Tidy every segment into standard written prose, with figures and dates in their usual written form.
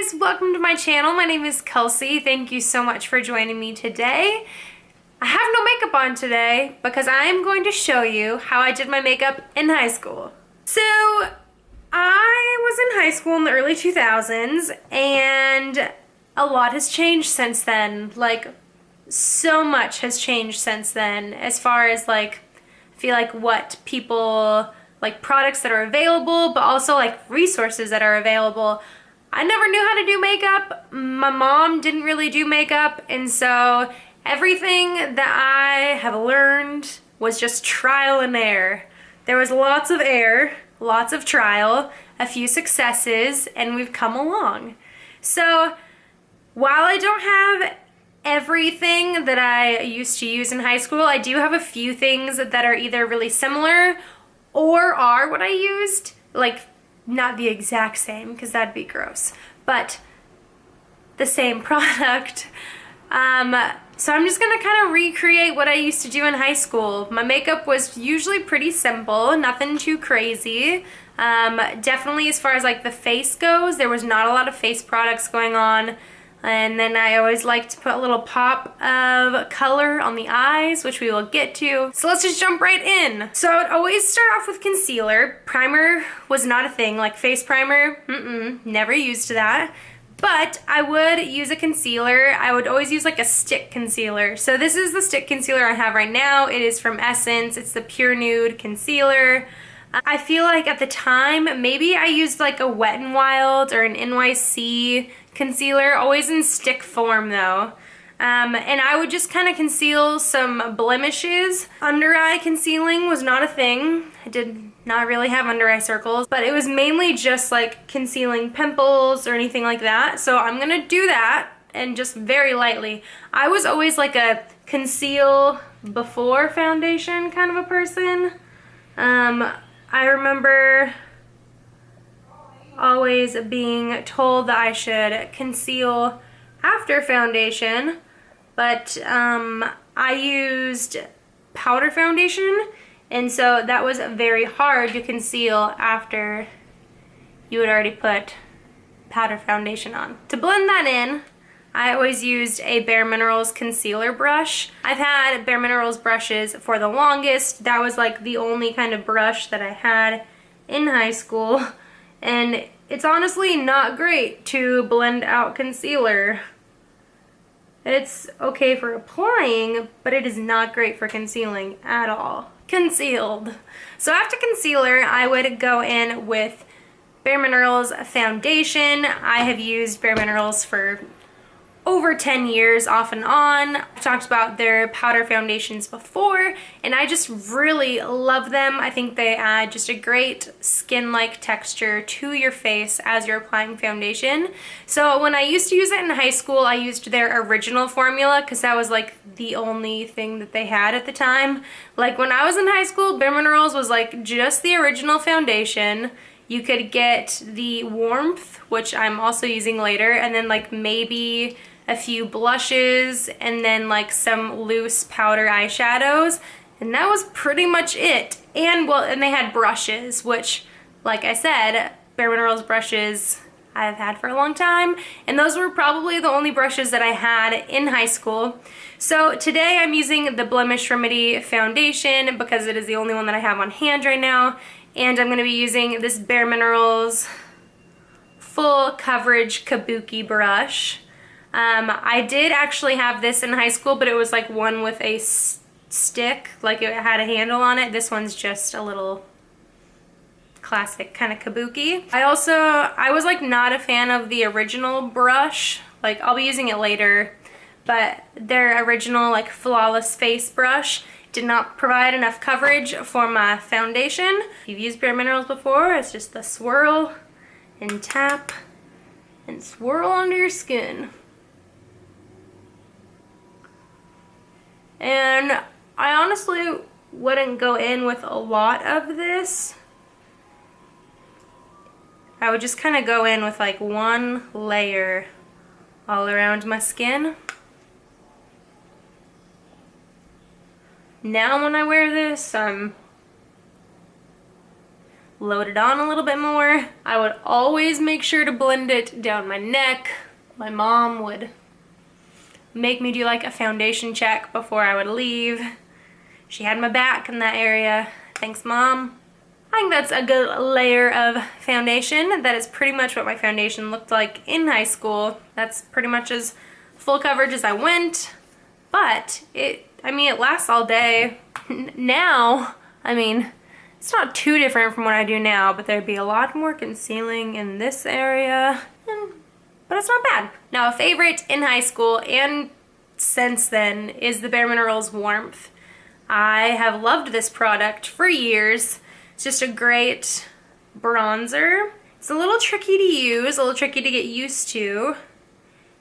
guys, welcome to my channel. My name is Kelsey. Thank you so much for joining me today. I have no makeup on today because I am going to show you how I did my makeup in high school. So I was in high school in the early 2000s and a lot has changed since then. Like, so much has changed since then as far as like, I feel like what people, like products that are available, but also like resources that are available. I never knew how to do makeup. My mom didn't really do makeup, and so everything that I have learned was just trial and error. There was lots of error, lots of trial, a few successes, and we've come along. So while I don't have everything that I used to use in high school, I do have a few things that are either really similar or are what I used, like not the exact same because that'd be gross, but the same product. So I'm just gonna kind of recreate what I used to do in high school. My makeup was usually pretty simple, nothing too crazy. Definitely as far as like the face goes, there was not a lot of face products going on. And then I always like to put a little pop of color on the eyes, which we will get to. So let's just jump right in. So I would always start off with concealer. Primer was not a thing, like face primer, never used that. But I would use a concealer. I would always use like a stick concealer. So this is the stick concealer I have right now. It is from Essence. It's the Pure Nude Concealer. I feel like at the time, maybe I used like a Wet n Wild or an NYC concealer, always in stick form though. And I would just kind of conceal some blemishes. Under eye concealing was not a thing. I did not really have under eye circles, but it was mainly just like concealing pimples or anything like that. So I'm gonna do that and just very lightly. I was always like a conceal before foundation kind of a person. I remember always being told that I should conceal after foundation, but I used powder foundation, and so that was very hard to conceal after you had already put powder foundation on. To blend that in, I always used a Bare Minerals concealer brush. I've had Bare Minerals brushes for the longest. That was like the only kind of brush that I had in high school. And it's honestly not great to blend out concealer. It's okay for applying, but it is not great for concealing at all. Concealed. So after concealer, I would go in with Bare Minerals foundation. I have used Bare Minerals for over 10 years off and on. I've talked about their powder foundations before, and I just really love them. I think they add just a great skin-like texture to your face as you're applying foundation. So when I used to use it in high school, I used their original formula because that was like the only thing that they had at the time. Like when I was in high school, Bare Minerals was like just the original foundation. You could get the warmth, which I'm also using later, and then like maybe a few blushes and then like some loose powder eyeshadows, and that was pretty much it. And well, and they had brushes, which like I said, Bare Minerals brushes I've had for a long time, and those were probably the only brushes that I had in high school. So today I'm using the Blemish Remedy foundation because it is the only one that I have on hand right now, and I'm going to be using this Bare Minerals full coverage kabuki brush. I did actually have this in high school, but it was like one with a stick, like it had a handle on it. This one's just a little classic kind of kabuki. I was like not a fan of the original brush. Like I'll be using it later, but their original like Flawless Face brush did not provide enough coverage for my foundation. If you've used Bare Minerals before, it's just the swirl and tap and swirl under your skin. And I honestly wouldn't go in with a lot of this. I would just kind of go in with like one layer all around my skin. Now when I wear this, I'm load it on a little bit more. I would always make sure to blend it down my neck. My mom would make me do like a foundation check before I would leave. She had my back in that area. Thanks, Mom. I think that's a good layer of foundation. That is pretty much what my foundation looked like in high school. That's pretty much as full coverage as I went, but it lasts all day. Now, it's not too different from what I do now, but there'd be a lot more concealing in this area, but it's not bad. Now, a favorite in high school and since then is the Bare Minerals Warmth. I have loved this product for years. It's just a great bronzer. It's a little tricky to use, a little tricky to get used to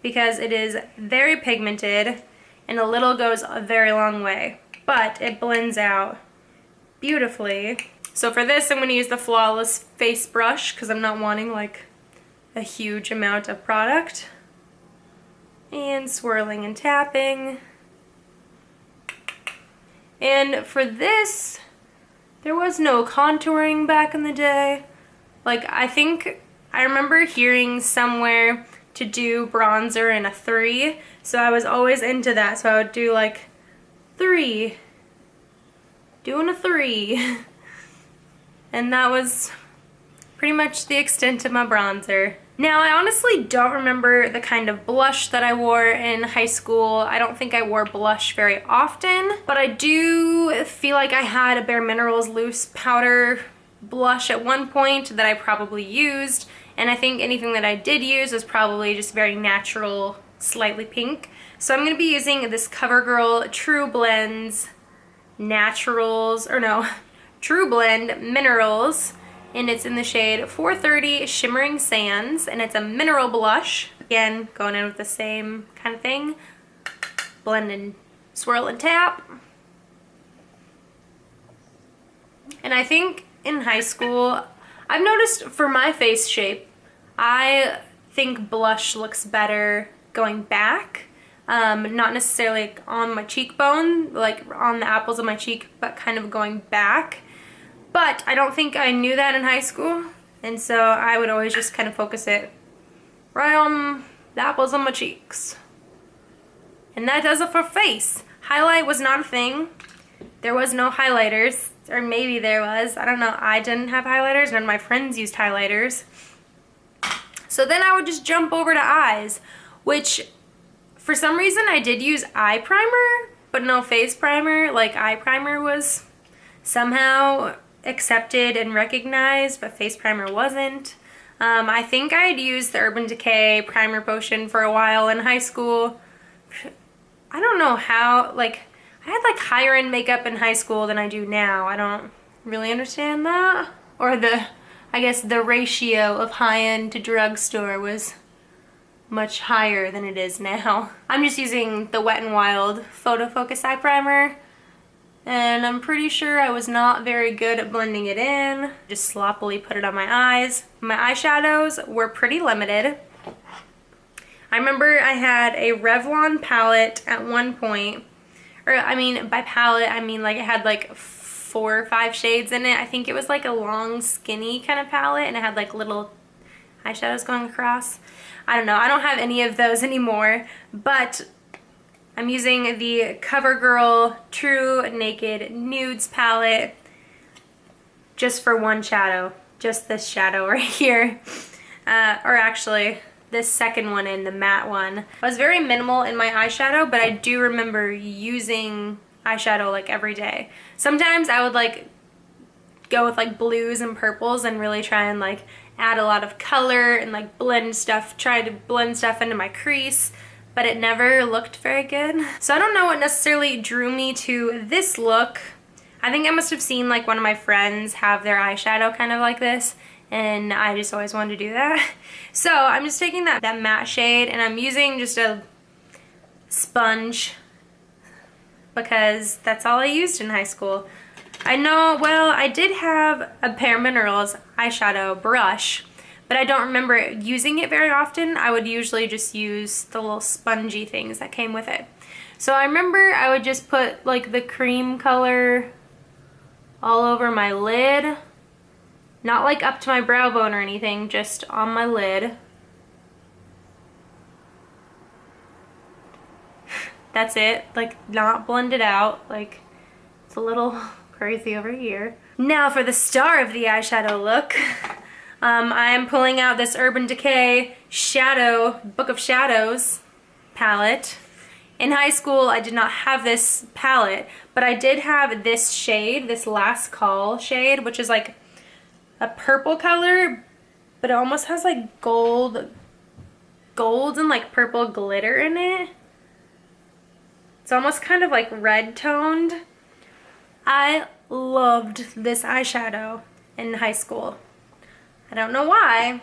because it is very pigmented and a little goes a very long way, but it blends out beautifully. So for this, I'm going to use the Flawless Face Brush because I'm not wanting like a huge amount of product. And swirling and tapping. And for this, there was no contouring back in the day. Like, I remember hearing somewhere to do bronzer in a 3, so I was always into that. So I would do like 3, doing a 3. And that was pretty much the extent of my bronzer. Now, I honestly don't remember the kind of blush that I wore in high school. I don't think I wore blush very often, but I do feel like I had a Bare Minerals loose powder blush at one point that I probably used, and I think anything that I did use was probably just very natural, slightly pink. So I'm going to be using this CoverGirl True Blends True Blend Minerals, and it's in the shade 430 Shimmering Sands, and it's a mineral blush. Again, going in with the same kind of thing. Blend and swirl and tap. And I think in high school, I've noticed for my face shape, I think blush looks better going back. Not necessarily like on my cheekbone, like on the apples of my cheek, but kind of going back. But I don't think I knew that in high school, and so I would always just kind of focus it right on the apples on my cheeks. And that does it for face. Highlight was not a thing. There was no highlighters, or maybe there was. I don't know. I didn't have highlighters. None of my friends used highlighters. So then I would just jump over to eyes, which for some reason I did use eye primer, but no face primer. Like, eye primer was somehow accepted and recognized, but face primer wasn't. I think I had used the Urban Decay primer potion for a while in high school. I don't know how, like, I had like higher end makeup in high school than I do now. I don't really understand that. Or I guess the ratio of high end to drugstore was much higher than it is now. I'm just using the Wet n Wild Photo Focus Eye Primer, and I'm pretty sure I was not very good at blending it in. Just sloppily put it on my eyes. My eyeshadows were pretty limited. I remember I had a Revlon palette at one point, or by palette I mean like it had like 4 or 5 shades in it. I think it was like a long skinny kind of palette, and it had like little eyeshadows going across. I don't know, I don't have any of those anymore, but I'm using the CoverGirl True Naked Nudes palette just for one shadow, just this shadow right here, or actually this second one in the matte one. I was very minimal in my eyeshadow, but I do remember using eyeshadow like every day. Sometimes I would like go with like blues and purples and really try and like add a lot of color and like try to blend stuff into my crease, but it never looked very good. So I don't know what necessarily drew me to this look. I think I must have seen like one of my friends have their eyeshadow kind of like this, and I just always wanted to do that. So I'm just taking that matte shade, and I'm using just a sponge because that's all I used in high school. I know, well, I did have a Bare Minerals eyeshadow brush, but I don't remember using it very often. I would usually just use the little spongy things that came with it. So I remember I would just put like the cream color all over my lid, Not like up to my brow bone or anything, just on my lid. That's it, like not blended out, like it's a little crazy over here. Now for the star of the eyeshadow look. I'm pulling out this Urban Decay Shadow Book of Shadows palette. In high school, I did not have this palette, but I did have this shade, this Last Call shade, which is like a purple color, but it almost has like gold and like purple glitter in it. It's almost kind of like red toned. I loved this eyeshadow in high school. I don't know why,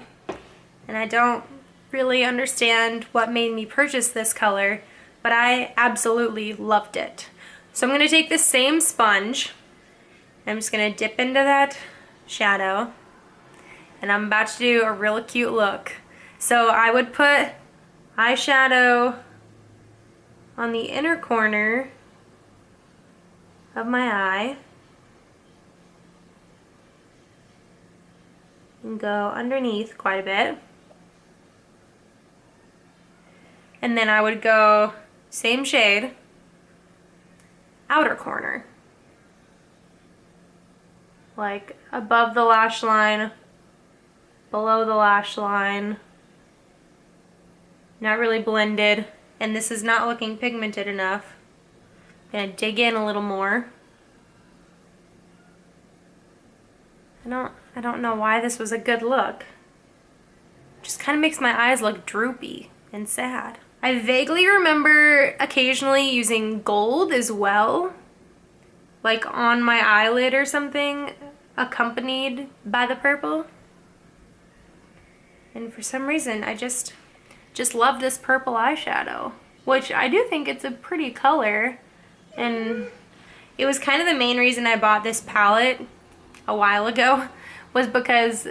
and I don't really understand what made me purchase this color, but I absolutely loved it. So I'm going to take this same sponge, I'm just going to dip into that shadow, and I'm about to do a really cute look. So I would put eyeshadow on the inner corner of my eye, and go underneath quite a bit. And then I would go same shade, outer corner. Like above the lash line, below the lash line. Not really blended, and this is not looking pigmented enough. I'm gonna dig in a little more. I don't know why this was a good look. Just kind of makes my eyes look droopy and sad. I vaguely remember occasionally using gold as well, like on my eyelid or something, accompanied by the purple. And for some reason, I just love this purple eyeshadow, which I do think it's a pretty color. And it was kind of the main reason I bought this palette a while ago, was because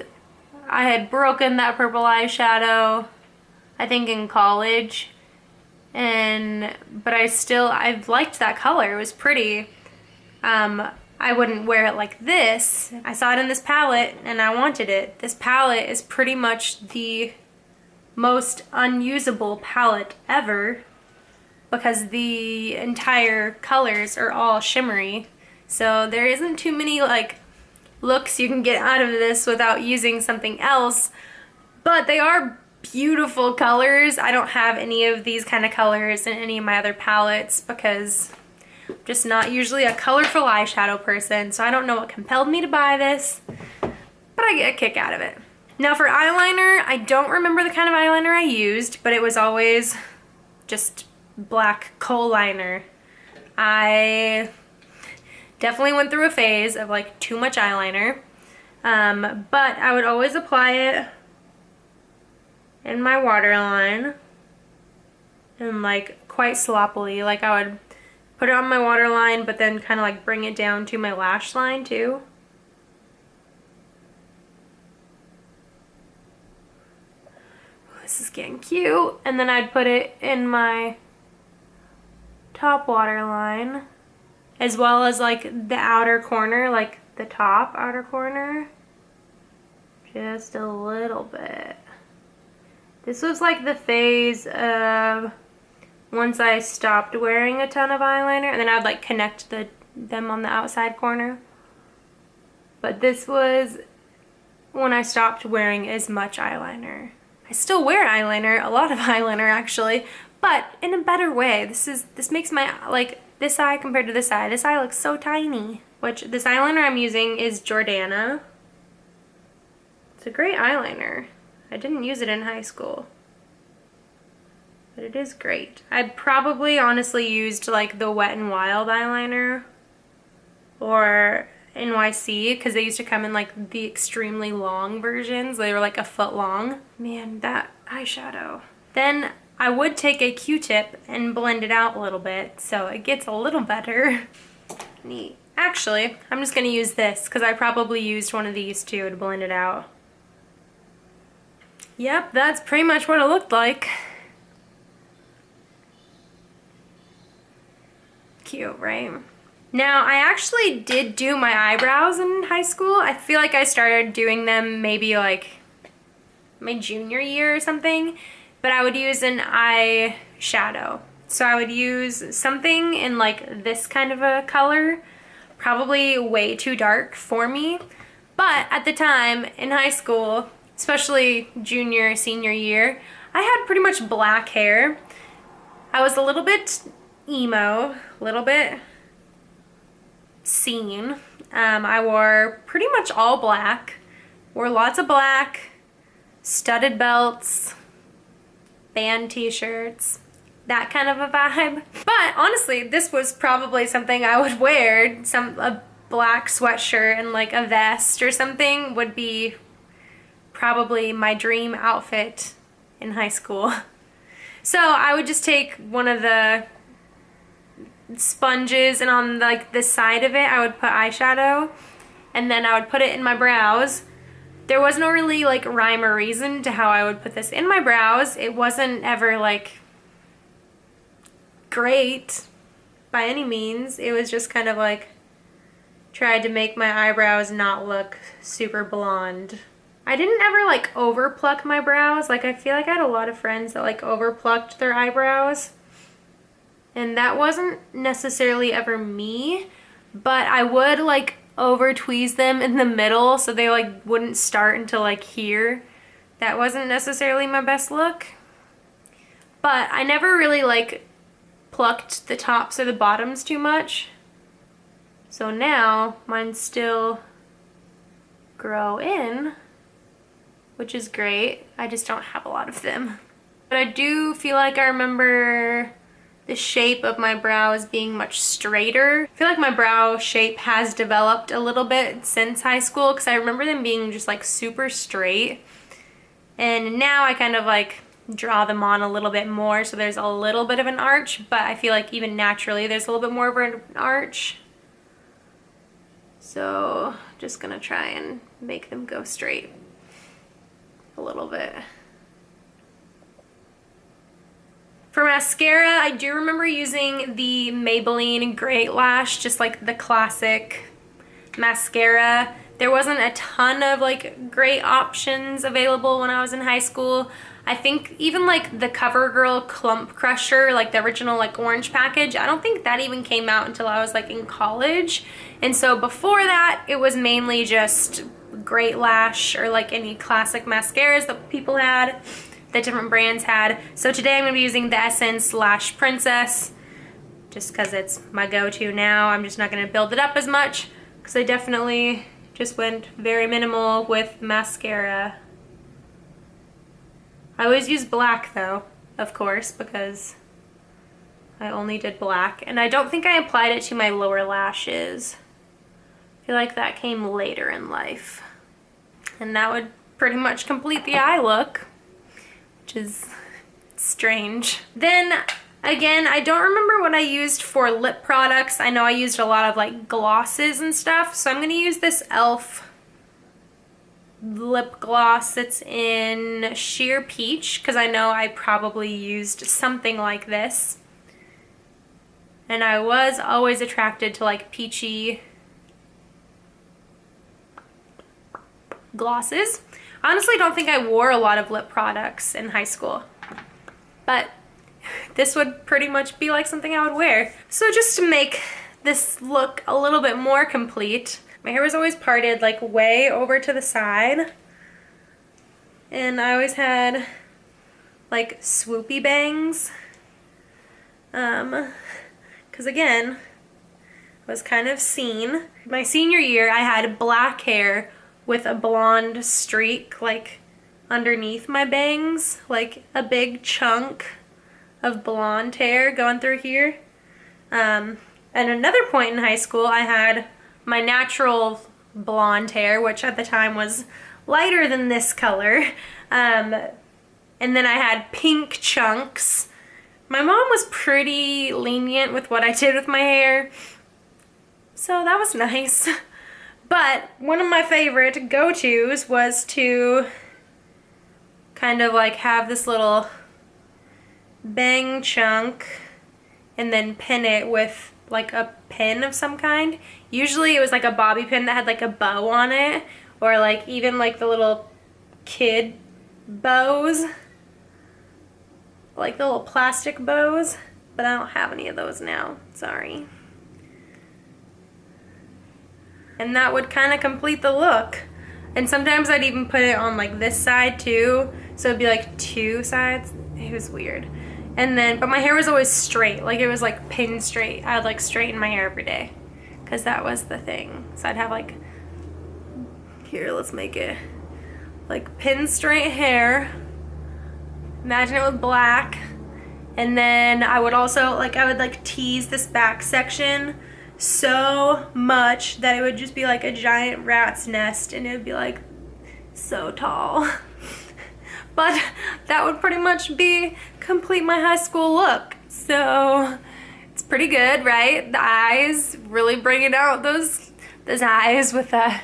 I had broken that purple eyeshadow, I think in college, but I've liked that color. It was pretty. I wouldn't wear it like this. I saw it in this palette and I wanted it. This palette is pretty much the most unusable palette ever because the entire colors are all shimmery. So there isn't too many like looks you can get out of this without using something else, but they are beautiful colors. I don't have any of these kind of colors in any of my other palettes because I'm just not usually a colorful eyeshadow person, so I don't know what compelled me to buy this, but I get a kick out of it. Now for eyeliner, I don't remember the kind of eyeliner I used, but it was always just black kohl liner. I definitely went through a phase of like too much eyeliner, but I would always apply it in my waterline and like quite sloppily. Like I would put it on my waterline but then kind of like bring it down to my lash line too. This is getting cute. And then I'd put it in my top waterline, as well as like the outer corner, like the top outer corner, just a little bit. This was like the phase of once I stopped wearing a ton of eyeliner, and then I'd like connect them on the outside corner. But this was when I stopped wearing as much eyeliner. I still wear eyeliner, a lot of eyeliner actually, but in a better way. This makes my, like, this eye compared to this eye looks so tiny. Which, this eyeliner I'm using is Jordana. It's a great eyeliner. I didn't use it in high school, but it is great. I probably honestly used like the Wet n Wild eyeliner or NYC, because they used to come in like the extremely long versions. They were like a foot long. Man, that eyeshadow. Then I would take a Q-tip and blend it out a little bit so it gets a little better. Neat. Actually, I'm just gonna use this because I probably used one of these too to blend it out. Yep, that's pretty much what it looked like. Cute, right? Now, I actually did do my eyebrows in high school. I feel like I started doing them maybe like my junior year or something, but I would use an eyeshadow. So I would use something in like this kind of a color, probably way too dark for me. But at the time in high school, especially junior, senior year, I had pretty much black hair. I was a little bit emo, a little bit scene. I wore pretty much all black, wore lots of black, studded belts, band t-shirts, that kind of a vibe. But honestly, this was probably something I would wear. A black sweatshirt and like a vest or something would be probably my dream outfit in high school. So I would just take one of the sponges, and on like the side of it I would put eyeshadow, and then I would put it in my brows. There was no really like rhyme or reason to how I would put this in my brows. It wasn't ever like great by any means. It was just kind of like tried to make my eyebrows not look super blonde. I didn't ever like over pluck my brows. Like I feel like I had a lot of friends that like over plucked their eyebrows, and that wasn't necessarily ever me, but I would like over tweeze them in the middle so they like wouldn't start until like here. That wasn't necessarily my best look, but I never really like plucked the tops or the bottoms too much. So now mine still grow in, which is great. I just don't have a lot of them. But I do feel like I remember the shape of my brows being much straighter. I feel like my brow shape has developed a little bit since high school, because I remember them being just like super straight. And now I kind of like draw them on a little bit more, so there's a little bit of an arch, but I feel like even naturally there's a little bit more of an arch. So just gonna try and make them go straight a little bit. For mascara, I do remember using the Maybelline Great Lash, just like the classic mascara. There wasn't a ton of like great options available when I was in high school. I think even like the CoverGirl Clump Crusher, like the original like orange package, I don't think that even came out until I was like in college. And so before that, it was mainly just Great Lash or like any classic mascaras that people had, that different brands had. So today I'm going to be using the Essence Lash Princess, just because it's my go-to now. I'm just not going to build it up as much, because I definitely just went very minimal with mascara. I always use black though, of course, because I only did black. And I don't think I applied it to my lower lashes. I feel like that came later in life. And that would pretty much complete the eye look, which is strange. Then again, I don't remember what I used for lip products. I know I used a lot of like glosses and stuff, so I'm gonna use this e.l.f. lip gloss that's in Sheer Peach, because I know I probably used something like this. And I was always attracted to like peachy glosses. I honestly don't think I wore a lot of lip products in high school, but this would pretty much be like something I would wear. So just to make this look a little bit more complete, my hair was always parted like way over to the side, and I always had like swoopy bangs, because again, I was kind of seen. My senior year I had black hair with a blonde streak like underneath my bangs, like a big chunk of blonde hair going through here. At another point in high school, I had my natural blonde hair, which at the time was lighter than this color. And then I had pink chunks. My mom was pretty lenient with what I did with my hair, so that was nice. But one of my favorite go-tos was to kind of like have this little bang chunk and then pin it with like a pin of some kind. Usually it was like a bobby pin that had like a bow on it, or like even like the little kid bows, like the little plastic bows, but I don't have any of those now, sorry. And that would kind of complete the look. And sometimes I'd even put it on like this side too, so it'd be like two sides. It was weird. And then, but my hair was always straight, like it was like pin straight. I'd like straighten my hair every day, because that was the thing. So I'd have like, here, let's make it like pin straight hair. Imagine it with black. And then I would also like, I would like tease this back section so much that it would just be like a giant rat's nest, and it would be like so tall. But that would pretty much be complete my high school look. So it's pretty good, right? The eyes, really bringing out those eyes with a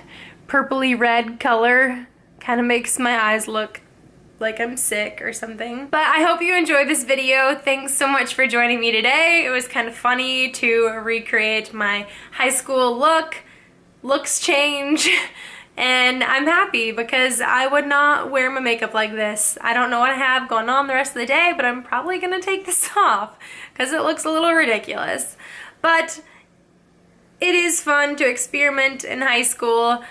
purpley red color. Kind of makes my eyes look like I'm sick or something. But I hope you enjoyed this video. Thanks so much for joining me today. It was kind of funny to recreate my high school look. Looks change. And I'm happy because I would not wear my makeup like this. I don't know what I have going on the rest of the day, but I'm probably gonna take this off because it looks a little ridiculous. But it is fun to experiment in high school.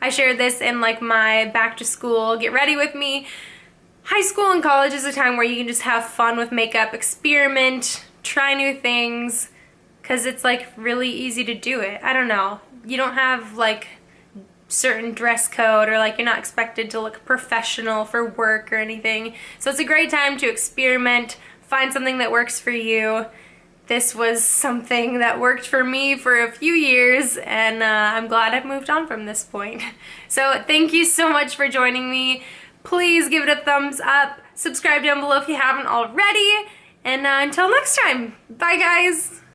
I shared this in like my back to school get ready with me. High school and college is a time where you can just have fun with makeup, experiment, try new things, because it's like really easy to do it. I don't know. You don't have like certain dress code, or like you're not expected to look professional for work or anything. So it's a great time to experiment, find something that works for you. This was something that worked for me for a few years, and I'm glad I've moved on from this point. So thank you so much for joining me. Please give it a thumbs up, subscribe down below if you haven't already, and until next time, bye guys!